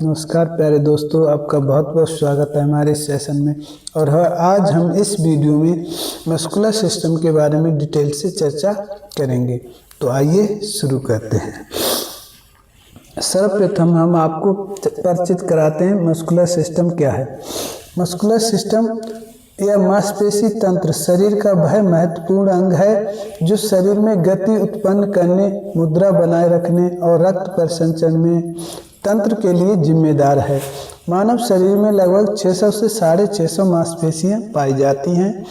नमस्कार प्यारे दोस्तों, आपका बहुत बहुत स्वागत है हमारे इस सेशन में। और आज हम इस वीडियो में मस्कुलर सिस्टम के बारे में डिटेल से चर्चा करेंगे। तो आइए शुरू करते हैं। सर्वप्रथम हम आपको परिचित कराते हैं मस्कुलर सिस्टम क्या है। मस्कुलर सिस्टम यह मांसपेशी तंत्र शरीर का वह महत्वपूर्ण अंग है जो शरीर में गति उत्पन्न करने, मुद्रा बनाए रखने और रक्त परिसंचरण में तंत्र के लिए जिम्मेदार है। मानव शरीर में लगभग 600 से 650 मांसपेशियां पाई जाती हैं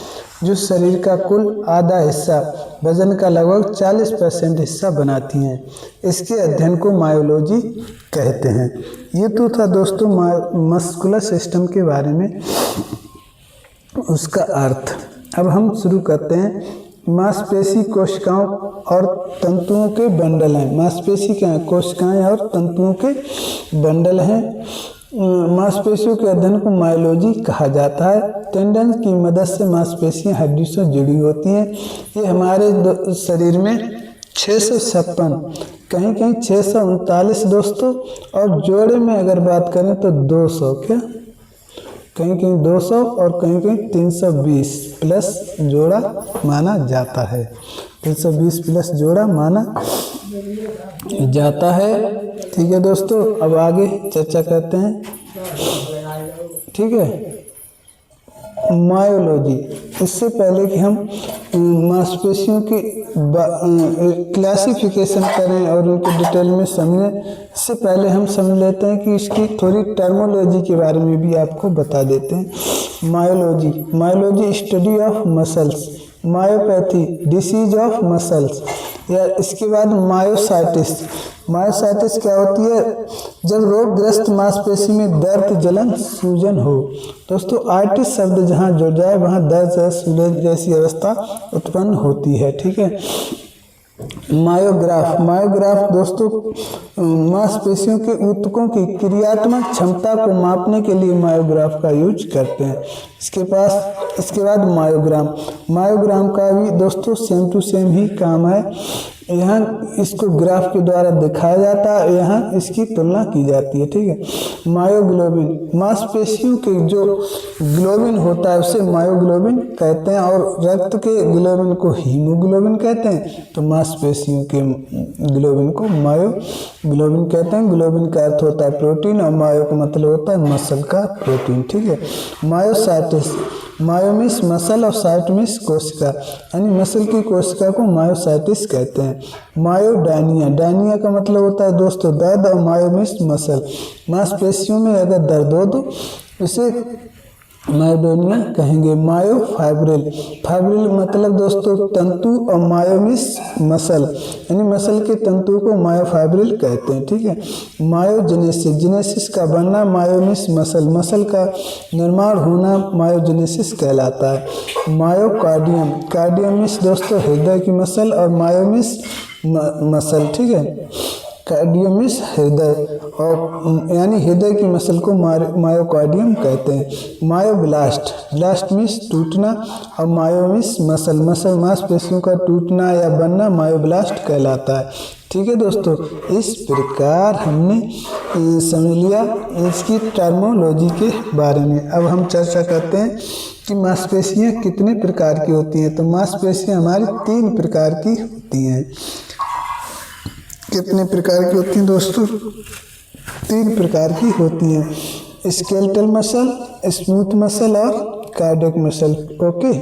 जो शरीर का कुल आधा हिस्सा, वजन का लगभग 40% हिस्सा बनाती हैं। इसके अध्ययन को मायोलॉजी कहते हैं। ये तो था दोस्तों मस्कुलर सिस्टम के बारे में, उसका अर्थ। अब हम शुरू करते हैं। मांसपेशी कोशिकाओं और तंतुओं के बंडल हैं। मांसपेशी क्या है? कोशिकाएं और तंतुओं के बंडल हैं। मांसपेशियों के अध्ययन को मायोलॉजी कहा जाता है। टेंडन की मदद से मांसपेशियां हड्डी से जुड़ी होती हैं। ये हमारे शरीर में 656, कहीं कहीं 639 दोस्तों, और जोड़े में अगर बात करें तो 200, क्या कहीं कहीं 200 और कहीं कहीं 320 प्लस जोड़ा माना जाता है। 320 प्लस जोड़ा माना जाता है। ठीक है दोस्तों, अब आगे चर्चा करते हैं। ठीक है, मायोलॉजी। इससे पहले कि हम मांसपेशियों की क्लासिफिकेशन करें और उनको डिटेल में समझें, इससे पहले हम समझ लेते हैं कि इसकी थोड़ी टर्मोलॉजी के बारे में भी आपको बता देते हैं। Myology study of muscles. Myopathy disease of muscles. या इसके बाद मायोसाइटिस क्या होती है? जब रोगग्रस्त मांसपेशी में दर्द, जलन, सूजन हो। दोस्तों आर्टिस शब्द जहाँ जुड़ जाए वहाँ दर्द, सूजन जैसी अवस्था उत्पन्न होती है। ठीक है। मायोग्राफ दोस्तों मांसपेशियों के ऊतकों की क्रियात्मक क्षमता को मापने के लिए मायोग्राफ का यूज करते हैं। इसके बाद मायोग्राम का भी दोस्तों सेम टू सेम ही काम है। यहाँ इसको ग्राफ के द्वारा दिखाया जाता है, यहाँ इसकी तुलना की जाती है। ठीक है। मायोग्लोबिन, मांसपेशियों के जो ग्लोबिन होता है उसे मायोग्लोबिन कहते हैं, और रक्त के ग्लोबिन को हीमोग्लोबिन कहते हैं। तो मांसपेशियों के ग्लोबिन को मायोग्लोबिन कहते हैं। ग्लोबिन का अर्थ होता है प्रोटीन और मायो का मतलब होता है मसल का प्रोटीन। ठीक है। मायोसाइटिस, मायोमिस मसल और साइटमिस कोशिका, यानी मसल की कोशिका को मायोसाइटिस कहते हैं। डायनिया का मतलब होता है दोस्तों दर्द, और मायोमिस मसल, मांसपेशियों में अगर दर्द हो तो इसे मायोडोनिया कहेंगे। फाइब्रिल मतलब दोस्तों तंतु, और मायोमिस मसल, यानी मसल के तंतु को मायोफाइब्रिल कहते हैं। ठीक है। मायोजेनेसिस का बनना, मायोमिस मसल का निर्माण होना मायोजेनेसिस कहलाता है। कार्डियमिस दोस्तों हृदय की मसल, और मायोमिस मसल। ठीक है। कार्डियमिस हृदय, और यानी हृदय की मसल को मायोकार्डियम कहते हैं। ब्लास्ट मीन्स टूटना, और मायोमिस मसल मांसपेशियों का टूटना या बनना मायोब्लास्ट कहलाता है। ठीक है दोस्तों, इस प्रकार हमने समझ लिया इसकी टर्मोलॉजी के बारे में। अब हम चर्चा करते हैं कि मांसपेशियाँ कितने प्रकार की होती हैं। तो मांसपेशियाँ हमारी 3 प्रकार की होती हैं। कितने प्रकार की होती हैं दोस्तों? 3 प्रकार की होती हैं। स्केलेटल मसल, स्मूथ मसल और कार्डियक मसल। ओके,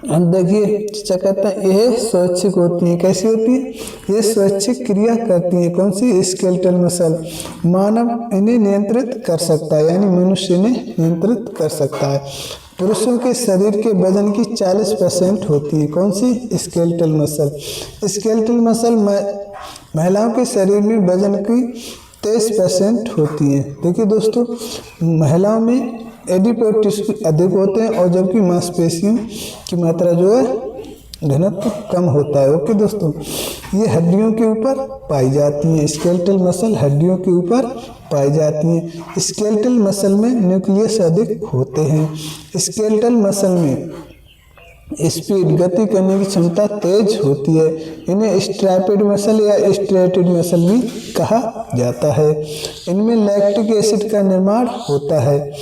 हम देखिए क्या कहते हैं, यह स्वैच्छिक होती है। कैसी होती है? ये स्वैच्छिक क्रिया करती है। कौन सी? Skeletal muscle. मानव इन्हें नियंत्रित कर सकता है, यानी मनुष्य इन्हें नियंत्रित कर सकता है। पुरुषों के शरीर के वजन की 40% होती है। कौन सी? Skeletal muscle. स्केलेटल मसल महिलाओं के शरीर में वजन की 23% होती है। देखिए दोस्तों, महिलाओं में एडिपोज टिश्यू अधिक होते हैं, और जबकि मांसपेशियों की मात्रा जो है घनत्व कम होता है। ओके दोस्तों, ये हड्डियों के ऊपर पाई जाती हैं। स्केलेटल मसल हड्डियों के ऊपर पाई जाती हैं। स्केलेटल मसल में न्यूक्लियस अधिक होते हैं। स्केलेटल मसल में स्पीड गति करने की क्षमता तेज होती है। इन्हें स्ट्रैपिड मसल या स्ट्रेटेड मसल भी कहा जाता है। इनमें लैक्टिक एसिड का निर्माण होता है।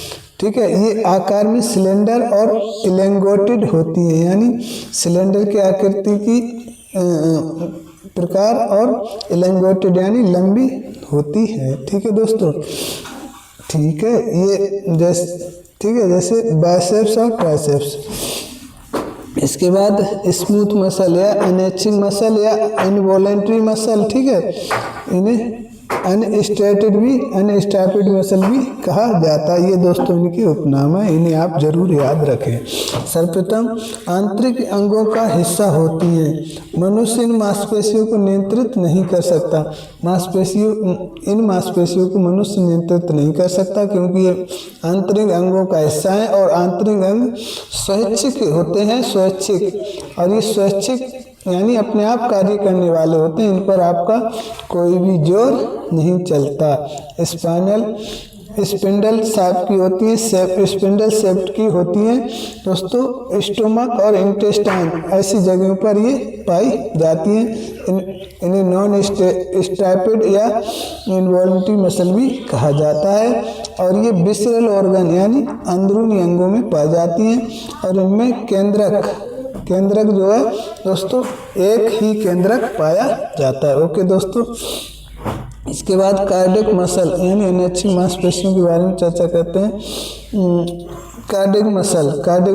ठीक है, ये आकार में सिलेंडर और इलेंगोटेड होती है, यानी सिलेंडर की आकृति की प्रकार और इलेंगोटेड यानी लंबी होती है। ठीक है दोस्तों, ठीक है, ये जैसे बाइसेप्स और ट्राइसेप्स। इसके बाद स्मूथ मसल या अनएचिंग मसल या इनवॉलेंट्री मसल, ठीक है, इन्हें अनस्ट्रैपिड मसल भी कहा जाता है। ये दोस्तों इनके उपनाम है, इन्हें आप जरूर याद रखें। सर्वप्रथम आंतरिक अंगों का हिस्सा होती हैं। मनुष्य इन मांसपेशियों को नियंत्रित नहीं कर सकता। इन मांसपेशियों को मनुष्य नियंत्रित नहीं कर सकता क्योंकि ये आंतरिक अंगों का हिस्सा है और आंतरिक अंग स्वैच्छिक होते हैं, स्वैच्छिक, और ये स्वैच्छिक यानी अपने आप कार्य करने वाले होते हैं। इन पर आपका कोई भी जोर नहीं चलता। स्पिंडल शेप की होती है, स्पिंडल शेप की होती है दोस्तों। स्टोमक और इंटेस्टाइन ऐसी जगहों पर ये पाई जाती हैं। इन्हें नॉन स्ट्रैपिड या इनवॉल्यूंटरी मसल भी कहा जाता है और ये विसरल ऑर्गन यानी अंदरूनी अंगों में पाई जाती हैं। और इनमें केंद्रक जो है दोस्तों, एक ही केंद्रक पाया जाता है। ओके दोस्तों, इसके बाद कार्डियक मसल यानी अनैच्छिक मांसपेशियों के बारे में चर्चा करते हैं। कार्डियक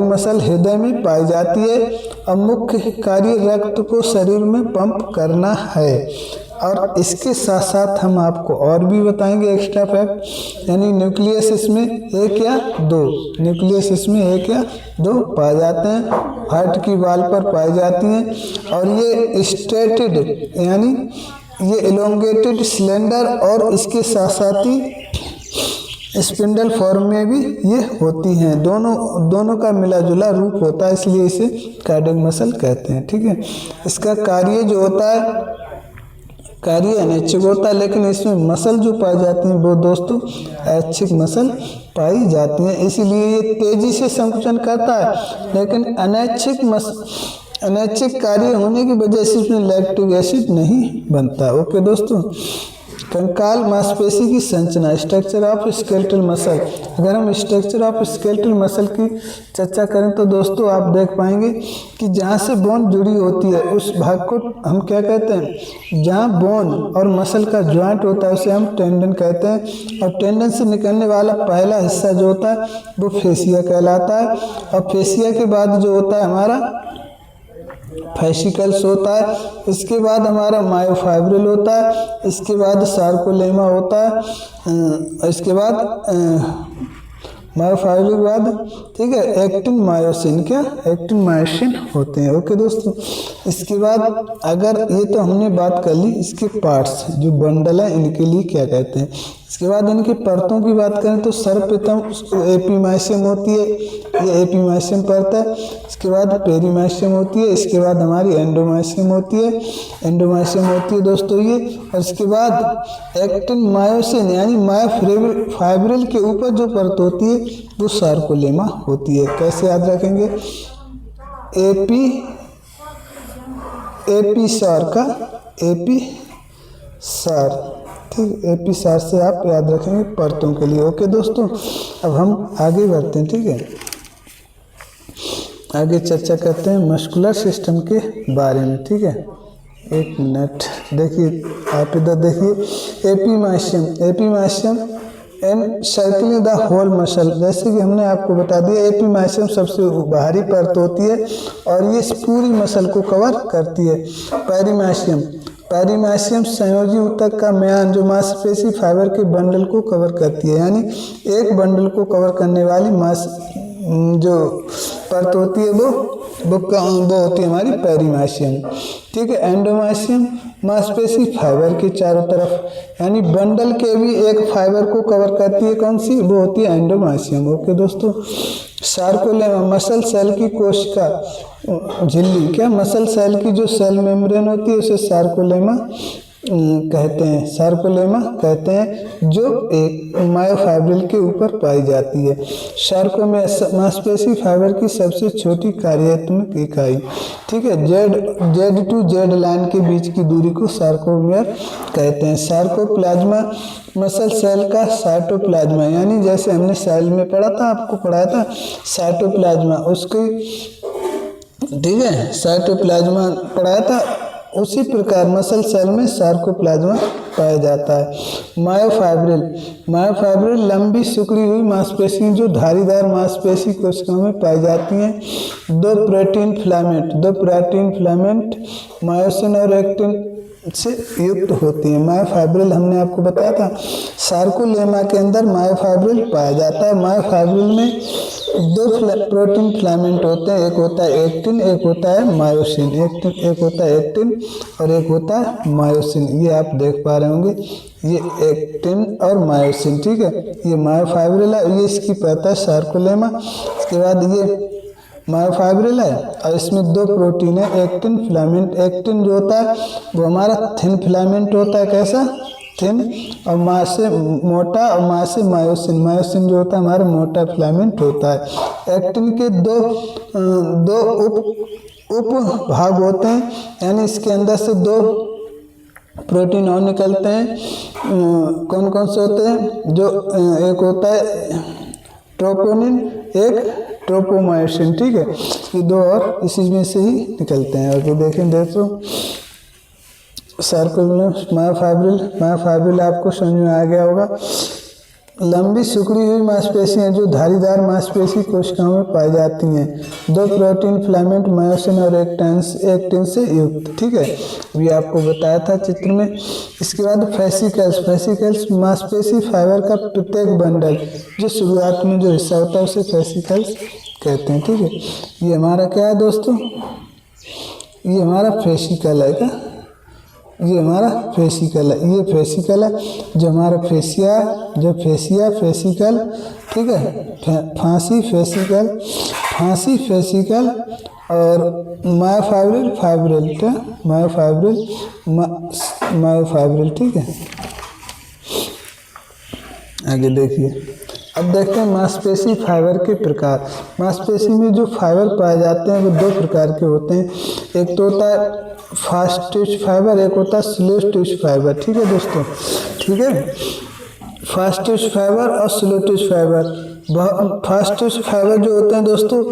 मसल हृदय में पाई जाती है और मुख्य कार्य रक्त को शरीर में पंप करना है। और इसके साथ साथ हम आपको और भी बताएंगे एक्स्ट्रा फैक्ट, यानी न्यूक्लियस इसमें एक या दो पाए जाते हैं। हार्ट की वाल पर पाई जाती हैं और ये स्ट्रेटेड यानी ये इलोंगेटेड, सिलेंडर और इसके साथ साथ ही स्पिंडल फॉर्म में भी ये होती हैं। दोनों का मिला जुला रूप होता है, इसलिए इसे कार्डियक मसल कहते हैं। ठीक है, इसका कार्य जो होता है कार्य अनैच्छिक होता है, लेकिन इसमें मसल जो पाई जाती हैं वो दोस्तों ऐच्छिक मसल पाई जाती हैं। इसीलिए ये तेजी से संकुचन करता है, लेकिन अनैच्छिक कार्य होने की वजह से इसमें लैक्टिक एसिड नहीं बनता। ओके दोस्तों, कंकाल मांसपेशी की संरचना, स्ट्रक्चर ऑफ स्केलेटल मसल। अगर हम स्ट्रक्चर ऑफ स्केलेटल मसल की चर्चा करें तो दोस्तों आप देख पाएंगे कि जहाँ से बोन जुड़ी होती है उस भाग को हम क्या कहते हैं, जहाँ बोन और मसल का ज्वाइंट होता है उसे हम टेंडन कहते हैं। और टेंडन से निकलने वाला पहला हिस्सा जो होता है वो फेसिया कहलाता है। और फेसिया के बाद जो होता है हमारा फैसिकल्स होता है। इसके बाद हमारा मायोफाइब्रिल होता है। इसके बाद सार्कोलेमा होता है। इसके बाद मायोफाइब्रिल के बाद ठीक है एक्टिन मायोसिन होते हैं। ओके दोस्तों, इसके बाद अगर ये तो हमने बात कर ली इसके पार्ट्स जो बंडल है इनके लिए क्या कहते हैं। इसके बाद इनकी परतों की बात करें तो सर्वप्रथम एपीमाइसियम होती है, ये एपीमाइसियम परत है। इसके बाद पेरीमाइसियम होती है। इसके बाद हमारी एंडोमाइसियम होती है दोस्तों ये। और इसके बाद एक्टिन मायोसिन यानी मायोफाइब्रिल के ऊपर जो परत होती है वो सार्कोलेमा होती है। कैसे याद रखेंगे, एपीसार ठीक, एपीसार से आप याद रखेंगे परतों के लिए। ओके दोस्तों, अब हम आगे बढ़ते हैं। ठीक है, आगे चर्चा करते हैं मस्कुलर सिस्टम के बारे में। ठीक है, एक मिनट देखिए, आप इधर देखिए। Epimysium encircling the whole muscle, जैसे कि हमने आपको बता दिया एपीमाइसियम सबसे बाहरी परत होती है और ये पूरी मसल को कवर करती है। पेरीमाइसियम संयोजी ऊतक का म्यान जो मांसपेशी फाइबर के बंडल को कवर करती है, यानी एक बंडल को कवर करने वाली मांस जो परत होती है वो होती है हमारी पेरीमाइसियम। ठीक है, एंडोमाइसियम मांसपेशी फाइबर के चारों तरफ यानी बंडल के भी एक फाइबर को कवर करती है, कौन सी, वो होती है एंडोमाइसियम। ओके दोस्तों, सार्कोलेमा मसल सेल की कोशिका झिल्ली, क्या मसल सेल की जो सेल मेम्ब्रेन होती है उसे सार्कोलेमा कहते हैं, सार्कोलेमा कहते हैं, जो एक मायोफाइब्रिल के ऊपर पाई जाती है। सार्को में मांसपेशी फाइबर की सबसे छोटी कार्यात्मक इकाई, ठीक है, जेड टू जेड लाइन के बीच की दूरी को सार्कोमियर कहते हैं। सार्कोप्लाज्मा मसल सेल का साइटोप्लाज्मा, यानी जैसे हमने सेल में पढ़ा था, आपको पढ़ाया था साइटोप्लाज्मा, उसकी, ठीक है, साइटोप्लाज्मा पढ़ाया था, उसी प्रकार मसल सेल में सार्कोप्लाज्मा पाया जाता है। मायोफाइब्रिल लंबी सिकुड़ी हुई मांसपेशियां जो धारीदार मांसपेशी कोशिकाओं में पाई जाती हैं। दो प्रोटीन फिलामेंट मायोसिन और एक्टिन से युक्त होती है। मायोफाइब्रिल हमने आपको बताया था, सार्कोलेमा के अंदर मायोफाइब्रिल पाया जाता है। मायोफाइब्रिल में दो प्रोटीन फिलामेंट होते हैं, एक होता है एक्टिन, एक होता है मायोसिन। एक होता है एक्टिन और एक होता है मायोसिन। ये आप देख पा रहे होंगे, ये एक्टिन और मायोसिन, ठीक है, ये मायोफाइब्रिल है, ये इसकी परत है सार्कोलेमा। इसके बाद ये मायोफाइब्रिल है और इसमें दो प्रोटीन है, एक्टिन फिलामेंट। एक्टिन जो होता है वो हमारा थिन फिलामेंट होता है, कैसा थिन, और मां से मोटा, और मां से मायोसिन जो होता है हमारा मोटा फिलामेंट होता है। एक्टिन के दो उप भाग होते हैं, यानी इसके अंदर से दो प्रोटीन और निकलते हैं। कौन कौन से होते हैं? जो एक होता है ट्रोपोनिन, एक ट्रोपोमायोसिन, ठीक है, ये दो और इसी में से ही निकलते हैं। और तो देखें दोस्तों, मायोफाइब्रिल आपको समझ में आ गया होगा। लंबी सिकुड़ी हुई मांसपेशियां जो धारीदार मांसपेशी कोशिकाओं में पाई जाती हैं। दो प्रोटीन फिलामेंट मायोसिन और एक्टिन से युक्त, ठीक है, ये आपको बताया था चित्र में। इसके बाद फेसिकल्स मांसपेशी फाइबर का प्रत्येक बंडल, जो शुरुआत में जो हिस्सा होता है उसे फेसिकल्स कहते हैं, ठीक है। ये हमारा क्या है दोस्तों? ये हमारा फेसिकल है, क्या ये हमारा फेसिकल है, ये फेसिकल है, जो हमारा फेसिया, जो फेसिकल, ठीक है, फांसी फेसिकल और मायोफाइब्रिल, क्या मायोफाइब्रिल, ठीक है। आगे देखिए, अब देखते हैं मांसपेशी फाइबर के प्रकार। मांसपेशी में जो फाइबर पाए जाते हैं वो दो प्रकार के होते हैं। एक तो होता है फास्ट टिश्यू फाइबर, एक होता है स्लो टिश्यू फाइबर, ठीक है दोस्तों, ठीक है। फास्ट टिश्यू फाइबर और slow tissue fibre. Fast tissue fibre जो होते हैं दोस्तों,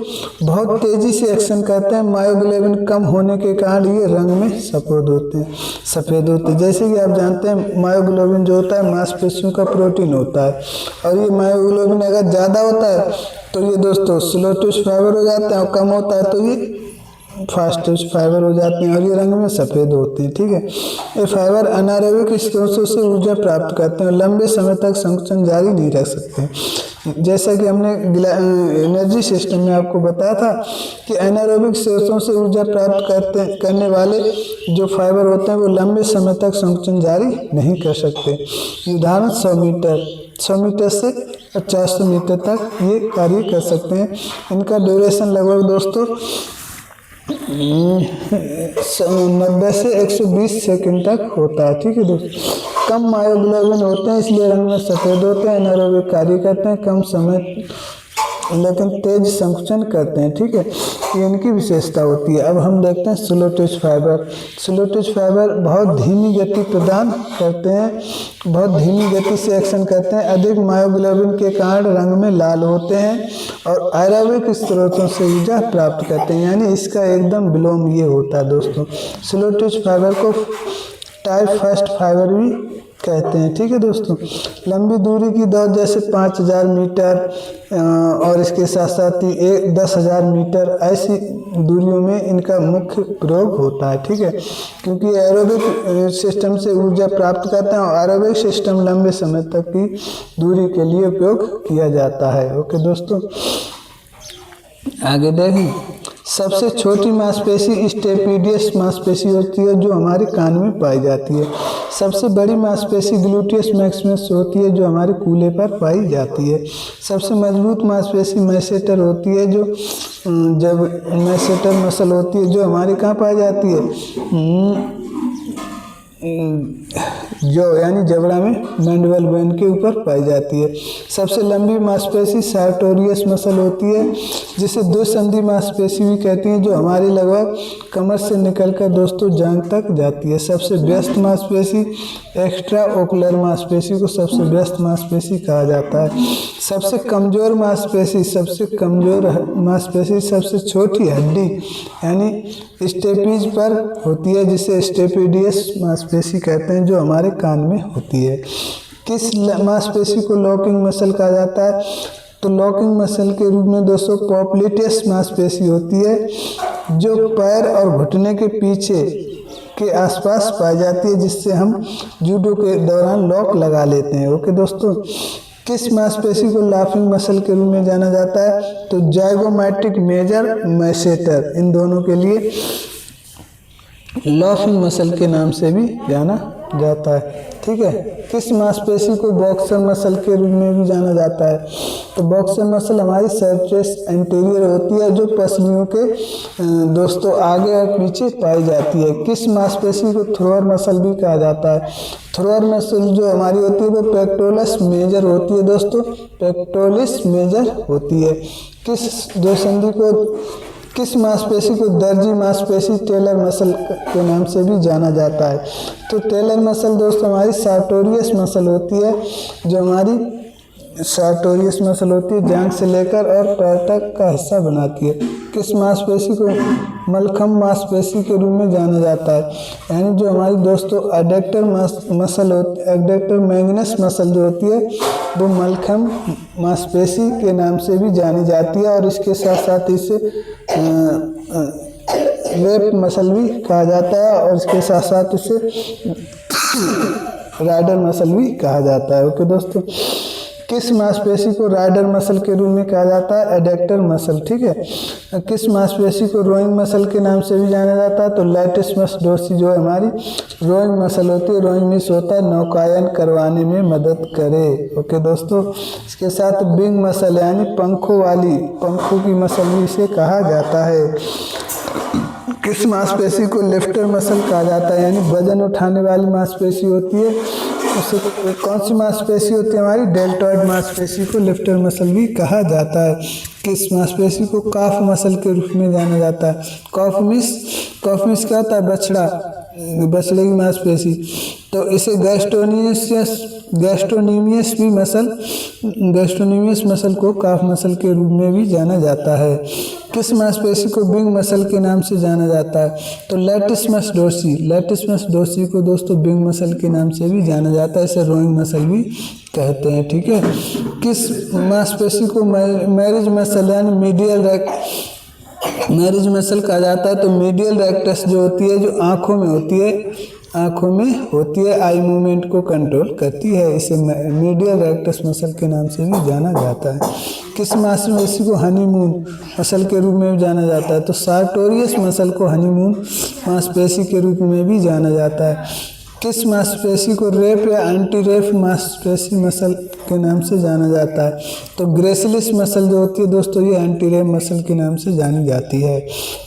बहुत तेजी से एक्शन करते हैं। मायोग्लोबिन कम होने के कारण ये रंग में सफेद होते हैं। जैसे कि आप जानते हैं मायोग्लोबिन जो होता है मांसपेशियों का प्रोटीन होता है, और ये मायोग्लोबिन अगर ज़्यादा होता है तो ये दोस्तों स्लो टिश्यू फाइबर हो जाते हैं, और कम होता है तो ये फास्ट टिश्यू फाइबर हो जाते हैं, और ये रंग में सफ़ेद होते हैं, ठीक है। ये फाइबर अनारोबिक स्रोतों से ऊर्जा प्राप्त करते हैं, लंबे समय तक संकुचन जारी नहीं रख सकते। जैसा कि हमने एनर्जी सिस्टम में आपको बताया था कि एनारोबिक स्रोतों से ऊर्जा प्राप्त करने वाले जो फाइबर होते हैं वो लंबे समय तक संकुचन जारी नहीं कर सकते। उदाहरण 100 मीटर से 400 मीटर तक ये कार्य कर सकते हैं। इनका ड्यूरेशन लगभग दोस्तों 90 से 120 सेकंड तक होता है, ठीक है दोस्तों। कम मायोग्लोबिन होते हैं इसलिए रंग में सफ़ेद होते हैं, एनारोबिक कार्य करते हैं, कम समय लेकिन तेज संकुचन करते हैं, ठीक है, ये इनकी विशेषता होती है। अब हम देखते हैं slow tissue fibre. Slow tissue fibre बहुत धीमी गति प्रदान करते हैं, बहुत धीमी गति से एक्शन करते हैं, अधिक मायोग्लोबिन के कारण रंग में लाल होते हैं और एरोबिक स्रोतों से ऊर्जा प्राप्त करते हैं, यानी इसका एकदम विलोम ये होता है दोस्तों। स्लो टिश्यू फाइबर को टाइप फर्स्ट फाइबर भी कहते हैं, ठीक है दोस्तों। लंबी दूरी की दौड़ जैसे 5000 मीटर और इसके साथ साथ ही 10,000 मीटर, ऐसी दूरियों में इनका मुख्य प्रयोग होता है, ठीक है, क्योंकि एरोबिक सिस्टम से ऊर्जा प्राप्त करते हैं और एरोबिक सिस्टम लंबे समय तक की दूरी के लिए उपयोग किया जाता है। ओके दोस्तों, आगे देखें। सबसे छोटी मांसपेशी स्टेपिडियस मांसपेशी होती है जो हमारे कान में पाई जाती है। सबसे बड़ी मांसपेशी ग्लूटियस मैक्सिमस होती है जो हमारे कूल्हे पर पाई जाती है। सबसे मजबूत मांसपेशी मैसेटर होती है, जो जब मैसेटर मसल होती है जो हमारे कहाँ पाई जाती है, जो यानी जबड़ा में मैंडिबल बोन के ऊपर पाई जाती है। सबसे लंबी मांसपेशी सार्टोरियस मसल होती है, जिसे दो संधि मांसपेशी भी कहती हैं, जो हमारी लगभग कमर से निकलकर दोस्तों जांघ तक जाती है। सबसे व्यस्त मांसपेशी एक्स्ट्रा ओकुलर मांसपेशी को सबसे व्यस्त मांसपेशी कहा जाता है। सबसे कमजोर मांसपेशी सबसे छोटी हड्डी यानी स्टेपीज पर होती है, जिसे स्टेपिडियस मांसपेशी कहते हैं, जो हमारे कान में होती है। किस मांसपेशी को लॉकिंग मसल कहा जाता है? तो लॉकिंग मसल के रूप में दोस्तों पॉप्लिटेस मांसपेशी होती है, जो पैर और घुटने के पीछे के आसपास पाई जाती है, जिससे हम जूडो के दौरान लॉक लगा लेते हैं। ओके दोस्तों, किस मांसपेशी को लाफिंग मसल के रूप में जाना जाता है? तो जाइगोमैटिक मेजर मैसेटर, इन दोनों के लिए लाफिंग मसल के नाम से भी जाना जाता है। ठीक है, किस मांसपेशी को बॉक्सर मसल के रूप में भी जाना जाता है? तो बॉक्सर मसल हमारी सर्फेस एंटीरियर होती है, जो पसलियों के दोस्तों आगे और पीछे पाई जाती है। किस मांसपेशी को थ्रोअर मसल भी कहा जाता है? थ्रोअर मसल जो हमारी होती है वो पेक्टोरस मेजर होती है दोस्तों, पेक्टोरस मेजर होती है। किस मांसपेशी को दर्जी मांसपेशी टेलर मसल के नाम से भी जाना जाता है? तो टेलर मसल दोस्तों हमारी सार्टोरियस मसल होती है, जो हमारी सार्टोरियस मसल होती है, जांघ से लेकर और पैर तक का हिस्सा बनाती है। किस मांसपेशी को मलखम मांसपेशी के रूप में जाना जाता है? यानी जो हमारी दोस्तों एडेक्टर मसल होती है, एडेक्टर मैग्नस मसल जो होती है वो मलखम मांसपेशी के नाम से भी जानी जाती है, और इसके साथ साथ इसे वेप मसल भी कहा जाता है, और इसके साथ साथ इसे राइडर मसल भी कहा जाता है। ओके दोस्तों, किस मांसपेशी को राइडर मसल के रूप में कहा जाता है? Adductor muscle. ठीक है, किस मांसपेशी को रोइंग मसल के नाम से भी जाना जाता है? तो लैटिसमस डोर्सी जो है हमारी रोइंग मसल होती है, रोइंग मीन्स होता है नौकायन करवाने में मदद करे। ओके दोस्तों, इसके साथ विंग मसल यानी पंखों की मसल भी इसे कहा जाता है। किस मांसपेशी को लिफ्टर मसल कहा जाता है? यानी वजन उठाने वाली मांसपेशी होती है, उससे कौन सी मांसपेशी होती है? हमारी डेल्टॉइड मांसपेशी को लिफ्टर मसल भी कहा जाता है। किस मांसपेशी को काफ मसल के रूप में जाना जाता है? कॉफ मिस क्या होता है? बछड़े की मांसपेशी। तो इसे गैस्ट्रोनीमियस मसल को काफ मसल के रूप में भी जाना जाता है। किस मांसपेशी को विंग मसल के नाम से जाना जाता है? तो लैटिसमस डोर्सी को दोस्तों विंग मसल के नाम से भी जाना जाता है, इसे रोइंग मसल भी कहते हैं। ठीक है, किस मांसपेशी को मैरिज मसल यानी मैरिज मसल कहा जाता है? तो मीडियल रेक्टस जो होती है, जो आंखों में होती है, आई मूवमेंट को कंट्रोल करती है, इसे मीडियल रेक्टस मसल के नाम से भी जाना जाता है। किस मांसपेशी को हनीमून मसल के रूप में भी जाना जाता है? तो सार्टोरियस मसल को हनीमून मांसपेशी के रूप में भी जाना जाता है। किस मांसपेशी को रेप या एंटी रेप मांसपेशी मसल के नाम से जाना जाता है? तो ग्रेसिलिस मसल जो होती है दोस्तों, ये एंटी रेप मसल के नाम से जानी जाती है।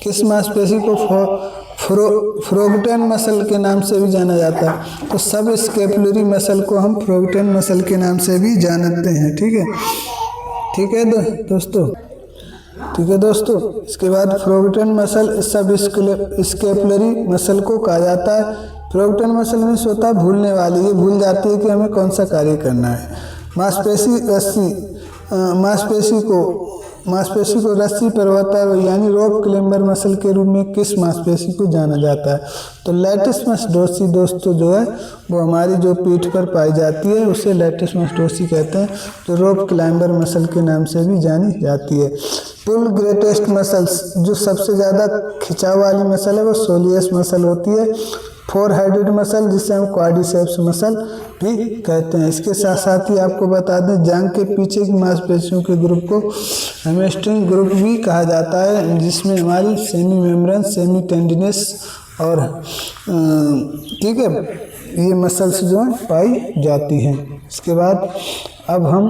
किस मांसपेशी को फ्रोगटेन मसल के नाम से भी जाना जाता है? तो सब स्केपुलरी मसल को हम फ्रोगटेन मसल के नाम से भी जानते हैं। ठीक है दोस्तों, इसके बाद फ्रोगटेन मसल सब स्केपुलरी मसल को कहा जाता है। फ्रोगटेन मसल में होता है भूलने वाली, ये भूल जाती है कि हमें कौन सा कार्य करना है। मांसपेशी को रस्सी पर होता है, यानी रोप क्लाइंबर मसल के रूप में किस मांसपेशी को जाना जाता है? तो लैटिसमस डोर्सी दोस्तों जो है वो हमारी जो पीठ पर पाई जाती है, उसे लैटिसमस डोर्सी कहते हैं, जो रोप क्लाइंबर मसल के नाम से भी जानी जाती है। पुल ग्रेटेस्ट मसल्स जो सबसे ज़्यादा खिंचाव वाली मसल है वो सोलियस मसल होती है। फोर हेडेड मसल जिसे हम क्वाड्रिसेप्स मसल भी कहते हैं। इसके साथ साथ ही आपको बता दें, जांघ के पीछे की मांसपेशियों के ग्रुप को हैमस्ट्रिंग ग्रुप भी कहा जाता है, जिसमें हमारी सेमी मेम्ब्रेन, सेमी टेंडिनस और ठीक है ये मसल्स जो हैं पाई जाती हैं। इसके बाद अब हम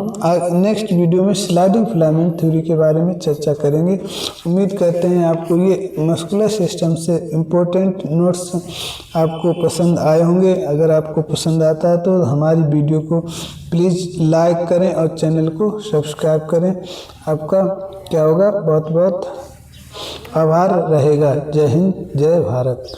नेक्स्ट वीडियो में स्लाइडिंग फिलामेंट थ्योरी के बारे में चर्चा करेंगे। उम्मीद करते हैं आपको ये मस्कुलर सिस्टम से इम्पोर्टेंट नोट्स आपको पसंद आए होंगे। अगर आपको पसंद आता है तो हमारी वीडियो को प्लीज़ लाइक करें और चैनल को सब्सक्राइब करें। आपका क्या होगा, बहुत बहुत आभार रहेगा। जय हिंद, जय भारत।